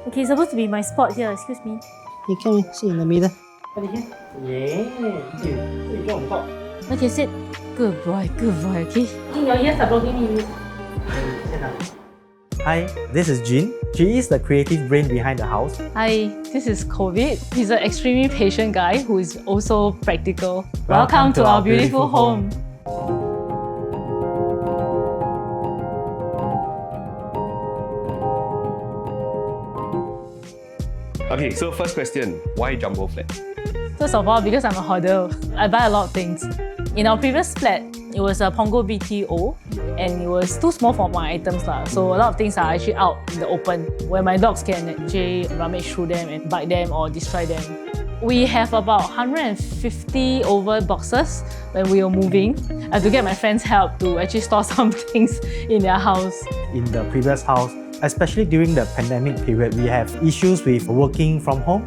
Okay, it's supposed to be my spot here, excuse me. You can sit in the middle. Okay, sit. Good boy, okay? Your ears are blocking me. Hi, this is Jin. She is the creative brain behind the house. Hi, this is COVID. He's an extremely patient guy who is also practical. Welcome to our beautiful home. Okay, so first question, why jumbo flat? First of all, because I'm a hoarder, I buy a lot of things. In our previous flat, it was a Pongo BTO and it was too small for my items. So a lot of things are actually out in the open where my dogs can actually rummage through them and bite them or destroy them. We have about 150 over boxes when we were moving. I had to get my friends' help to actually store some things in their house. In the previous house, especially during the pandemic period, we have issues with working from home.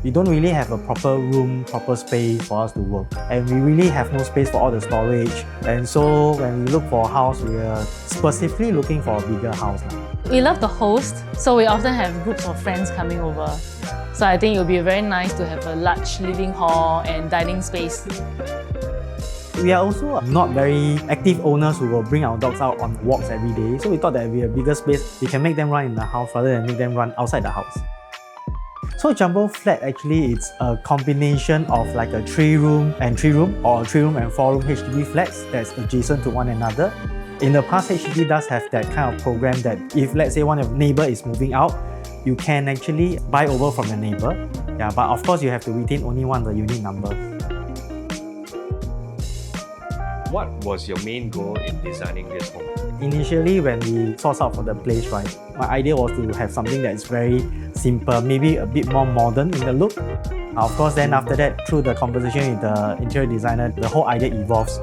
We don't really have a proper room, proper space for us to work. And we really have no space for all the storage. And so when we look for a house, we are specifically looking for a bigger house now. We love to host, so we often have groups of friends coming over. So I think it would be very nice to have a large living hall and dining space. We are also not very active owners who will bring our dogs out on walks every day. So we thought that with a bigger space, we can make them run in the house rather than make them run outside the house. So jumbo flat actually it's a combination of like a 3-room and 3-room or a 3-room and 4-room HDB flats that's adjacent to one another. In the past, HDB does have that kind of program that if let's say one of your neighbor is moving out, you can actually buy over from the neighbor. Yeah, but of course you have to retain only one of the unit number. What was your main goal in designing this home? Initially, when we sourced out for the place, right, my idea was to have something that is very simple, maybe a bit more modern in the look. Of course, then after that, through the conversation with the interior designer, the whole idea evolves.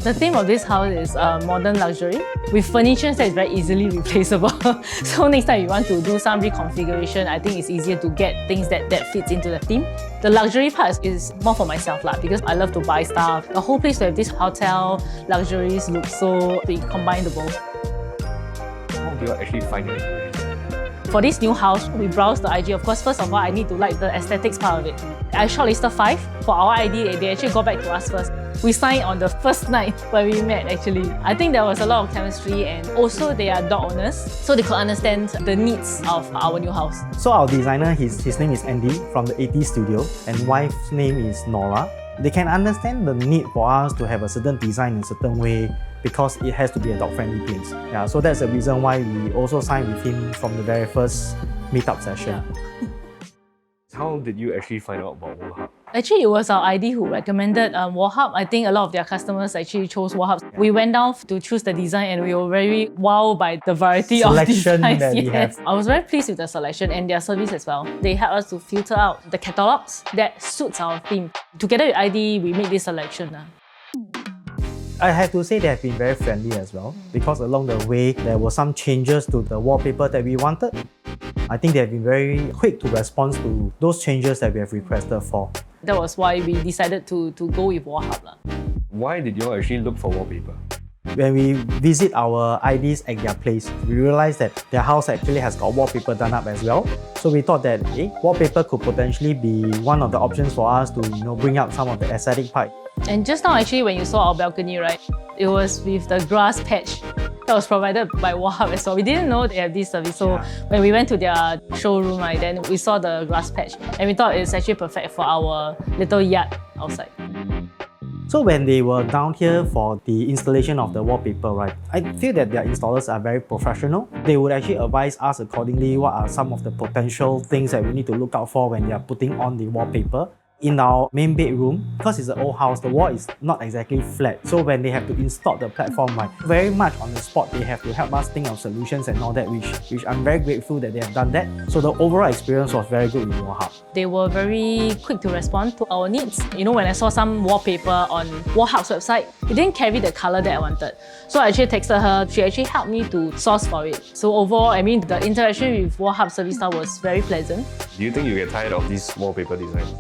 The theme of this house is modern luxury with furniture that is very easily replaceable. So next time you want to do some reconfiguration, I think it's easier to get things that fits into the theme. The luxury part is more for myself because I love to buy stuff. The whole place to have this hotel luxuries look so combinable. How do you actually find it? For this new house, we browsed the IG. Of course, first of all, I need to like the aesthetics part of it. I shortlisted 5 for our ID. They actually got back to us first. We signed on the first night when we met actually. I think there was a lot of chemistry and also they are dog owners, so they could understand the needs of our new house. So our designer, his name is Andy from the 80 Studio and wife's name is Nora. They can understand the need for us to have a certain design in a certain way because it has to be a dog-friendly place. Yeah, so that's the reason why we also signed with him from the very first meetup session. Yeah. How did you actually find out about Wallhub? Actually, it was our ID who recommended Wallhub. I think a lot of their customers actually chose Wallhub. We went down to choose the design and we were very wowed by the variety of designs. That we have. I was very pleased with the selection and their service as well. They helped us to filter out the catalogs that suits our theme. Together with ID, we made this selection. I have to say they have been very friendly as well because along the way, there were some changes to the wallpaper that we wanted. I think they have been very quick to respond to those changes that we have requested for. That was why we decided to go with Wallhub. Why did you actually look for wallpaper? When we visit our IDs at their place, we realized that their house actually has got wallpaper done up as well. So we thought that wallpaper could potentially be one of the options for us to bring out some of the aesthetic part. And just now actually when you saw our balcony, right, it was with the grass patch that was provided by Wallhub as well. We didn't know they have this service. So when we went to their showroom, right, then we saw the grass patch and we thought it's actually perfect for our little yard outside. So when they were down here for the installation of the wallpaper, right, I feel that their installers are very professional. They would actually advise us accordingly what are some of the potential things that we need to look out for when they are putting on the wallpaper. In our main bedroom, because it's an old house, the wall is not exactly flat. So when they have to install the platform, right, very much on the spot, they have to help us think of solutions and all that, which I'm very grateful that they have done that. So the overall experience was very good with Wallhub. They were very quick to respond to our needs. When I saw some wallpaper on Wallhub's website, it didn't carry the color that I wanted. So I actually texted her. She actually helped me to source for it. So overall, the interaction with Wallhub service staff was very pleasant. Do you think you get tired of these wallpaper designs?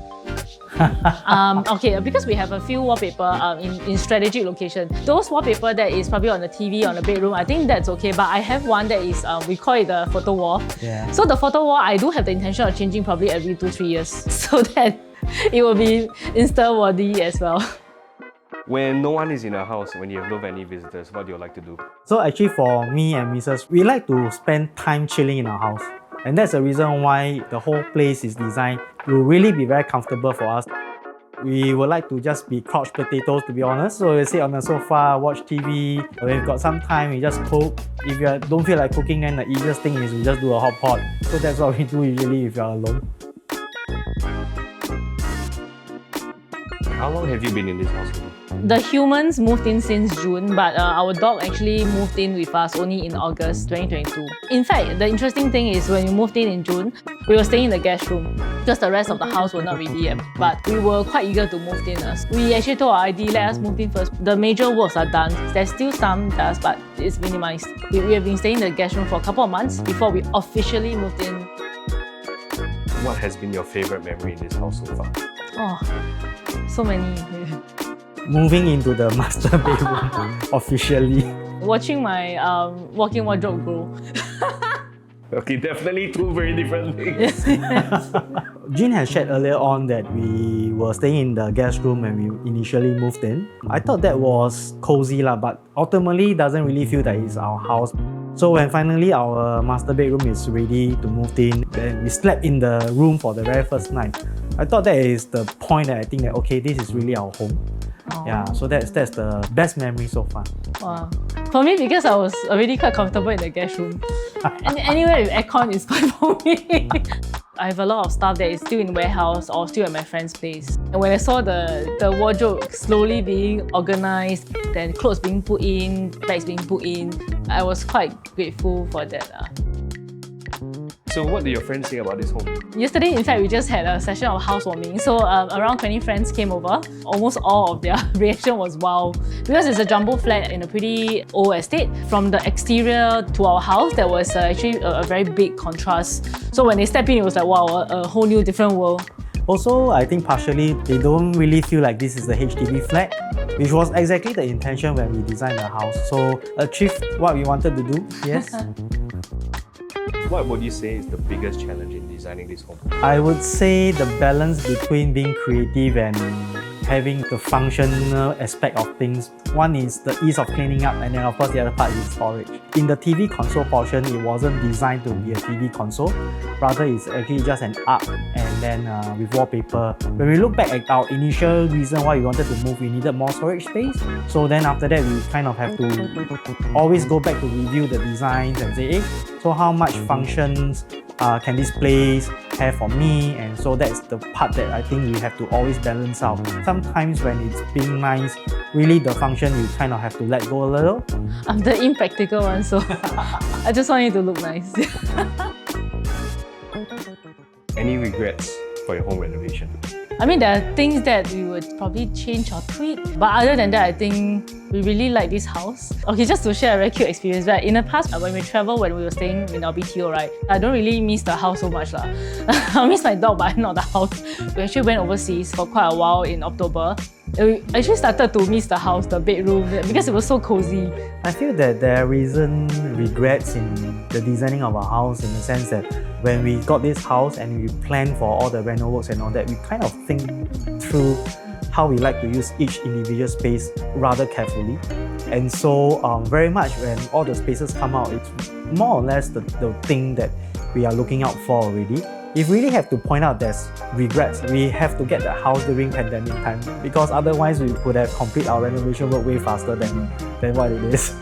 Okay, because we have a few wallpaper in strategic location. Those wallpaper that is probably on the TV, on the bedroom, I think that's okay. But I have one that is, we call it the photo wall. Yeah. So the photo wall, I do have the intention of changing probably every 2-3 years. So that it will be Insta-worthy as well. When no one is in a house, when you have no any visitors, what do you like to do? So actually for me and Mrs., we like to spend time chilling in our house. And that's the reason why the whole place is designed to really be very comfortable for us. We would like to just be couch potatoes, to be honest. So we sit on the sofa, watch TV. When we've got some time, we just cook. If you don't feel like cooking, then the easiest thing is we just do a hot pot. So that's what we do usually if you're alone. How long have you been in this house? The humans moved in since June, but our dog actually moved in with us only in August 2022. In fact, the interesting thing is when we moved in June, we were staying in the guest room because the rest of the house were not ready yet. But we were quite eager to move in. We actually told our ID, let us move in first. The major works are done. There's still some dust, but it's minimized. We have been staying in the guest room for a couple of months before we officially moved in. What has been your favorite memory in this house so far? Oh, so many. Moving into the master bedroom officially. Watching my walk-in wardrobe grow. Okay, definitely two very different things. Jean had shared earlier on that we were staying in the guest room when we initially moved in. I thought that was cozy, but ultimately doesn't really feel that it's our house. So when finally our master bedroom is ready to move in, then we slept in the room for the very first night. I thought that is the point that I think that, okay, this is really our home. Aww. Yeah, so that's the best memory so far. Wow. For me, because I was already quite comfortable in the guest room. And anywhere with aircon is fine for me. I have a lot of stuff that is still in warehouse or still at my friend's place. And when I saw the wardrobe slowly being organized, then clothes being put in, bags being put in, I was quite grateful for that. So what do your friends think about this home? Yesterday, in fact, we just had a session of housewarming. So around 20 friends came over. Almost all of their reaction was wow. Because it's a jumbo flat in a pretty old estate. From the exterior to our house, there was actually a very big contrast. So when they stepped in, it was like, wow, a whole new different world. Also, I think partially they don't really feel like this is a HDB flat, which was exactly the intention when we designed the house. So achieved what we wanted to do, yes. What would you say is the biggest challenge in designing this home? I would say the balance between being creative and having the functional aspect of things. One is the ease of cleaning up, and then of course the other part is storage. In the TV console portion, it wasn't designed to be a TV console. Rather, it's actually just an arc and then with wallpaper. When we look back at our initial reason why we wanted to move, we needed more storage space. So then after that, we kind of have to always go back to review the designs and say, hey, so how much functions can this place have for me? And so that's the part that I think we have to always balance out. Sometimes when it's being nice, really the function you kind of have to let go a little. I'm the impractical one, so I just want it to look nice. Any regrets for your home renovation? I mean, there are things that we would probably change or tweak. But other than that, I think we really like this house. Okay, just to share a very cute experience, right? In the past, when we travel, when we were staying in our BTO, right, I don't really miss the house so much. I miss my dog, but not the house. We actually went overseas for quite a while in October. We actually started to miss the house, the bedroom, because it was so cozy. I feel that there isn't regrets in the designing of our house, in the sense that when we got this house and we planned for all the reno works and all that, we kind of think through how we like to use each individual space rather carefully. And so very much when all the spaces come out, it's more or less the thing that we are looking out for already. If we really have to point out there's regrets, we have to get the house during pandemic time, because otherwise we could have completed our renovation work way faster than what it is.